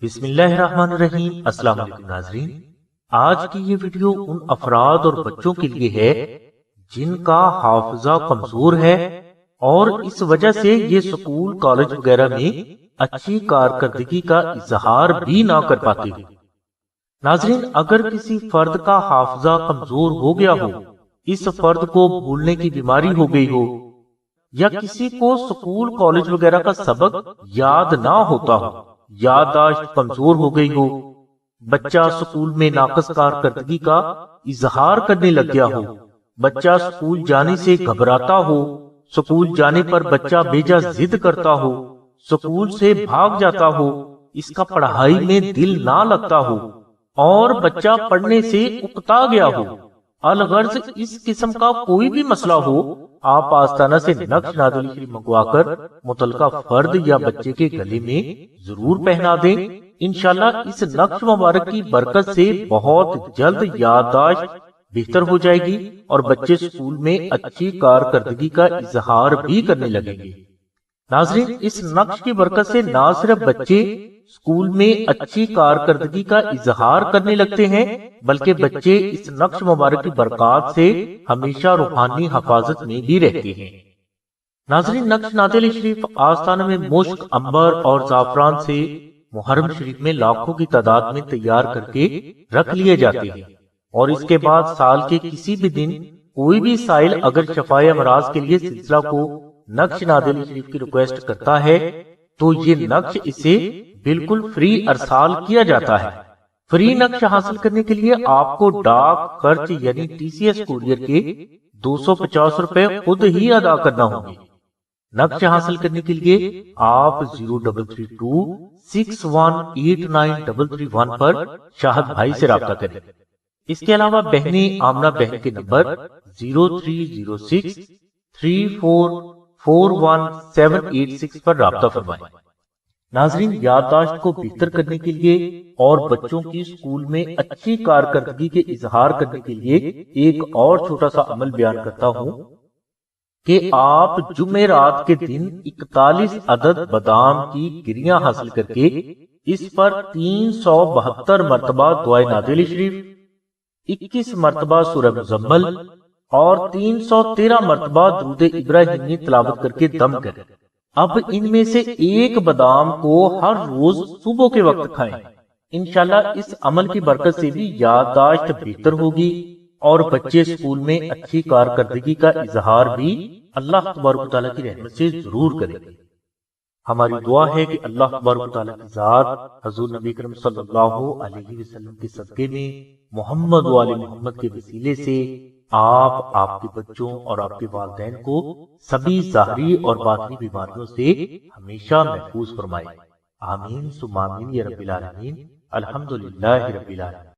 بسم اللہ الرحمن الرحیم۔ السلام علیکم ناظرین، آج کی یہ ویڈیو ان افراد اور بچوں کے لیے ہے جن کا حافظہ کمزور ہے اور اس وجہ سے یہ سکول کالج وغیرہ میں اچھی کارکردگی کا اظہار بھی نہ کر پاتے ہو۔ ناظرین، اگر کسی فرد کا حافظہ کمزور ہو گیا ہو، اس فرد کو بھولنے کی بیماری ہو گئی ہو، یا کسی کو سکول کالج وغیرہ کا سبق یاد نہ ہوتا ہو، یادداشت کمزور ہو گئی ہو، بچہ سکول میں ناقص کارکردگی کا اظہار کرنے لگ گیا ہو، بچہ سکول جانے سے گھبراتا ہو، سکول جانے پر بچہ بیجا ضد کرتا ہو، سکول سے بھاگ جاتا ہو، اس کا پڑھائی میں دل نہ لگتا ہو اور بچہ پڑھنے سے اکتا گیا ہو، الغرض اس قسم کا کوئی بھی مسئلہ ہو، آپ آستانہ سے نقش نادے شریف منگوا کر متعلقہ فرد یا بچے کے گلے میں ضرور پہنا دیں۔ انشاءاللہ اس نقش مبارک کی برکت سے بہت جلد یادداشت بہتر ہو جائے گی اور بچے سکول میں اچھی کارکردگی کا اظہار بھی کرنے لگیں گے۔ ناظرین، اس نقش کی برکت سے نہ صرف بچے سکول میں اچھی کارکردگی کا اظہار کرنے لگتے ہیں بلکہ بچے اس نقش مبارک کی برکات سے ہمیشہ روحانی حفاظت میں بھی رہتے ہیں۔ ناظرین، نقش نادے شریف آستانہ میں مشک، عنبر اور زعفران سے محرم شریف میں لاکھوں کی تعداد میں تیار کر کے رکھ لیے جاتے ہیں، اور اس کے بعد سال کے کسی بھی دن کوئی بھی سائل اگر شفائے امراض کے لیے سلسلہ کو نقش نادے شریف کی ریکویسٹ کرتا ہے تو یہ نقش اسے بالکل فری ارسال کیا جاتا ہے۔ فری نقش حاصل کرنے کے لیے آپ کو ڈاک خرچ یعنی ٹی سی ایس کوریئر کے 250 روپے خود ہی ادا کرنا ہوں گے۔ نقش حاصل کرنے کے لیے آپ 0332 618933 پر شاہد بھائی سے رابطہ کریں۔ اس کے علاوہ بہنیں آمنہ بہن کے نمبر 0306 3441 پر رابطہ فرمائیں۔ ناظرین، یادداشت کو بہتر کرنے کے لیے اور بچوں کی سکول میں اچھی کارکردگی کے اظہار کرنے کے لیے ایک اور چھوٹا سا عمل بیان کرتا ہوں کہ آپ جمعرات کے دن 41 عدد بادام کی گریاں حاصل کر کے اس پر 372 مرتبہ دعائے نادے شریف، 21 مرتبہ سورہ مزمل اور 313 مرتبہ درود ابراہیمی تلاوت کر کے دم کریں۔ اب ان میں سے ایک بادام کو ہر روز صبح کے وقت کھائیں۔ انشاءاللہ اس عمل کی برکت سے بھی یادداشت بہتر ہوگی اور بچے سکول میں اچھی کارکردگی کا اظہار بھی اللہ تبارک و تعالیٰ کی رحمت سے ضرور کریں گے۔ ہماری دعا ہے کہ اللہ تبارک و تعالیٰ کی ذات حضور نبی کریم صلی اللہ علیہ وسلم کے صدقے میں محمد و آل محمد کے وسیلے سے آپ کے بچوں اور آپ کے والدین کو سبھی ظاہری اور باطنی بیماریوں سے ہمیشہ محفوظ فرمائے۔ آمین ثم آمین یا رب العالمین۔ الحمدللہ رب العالمین۔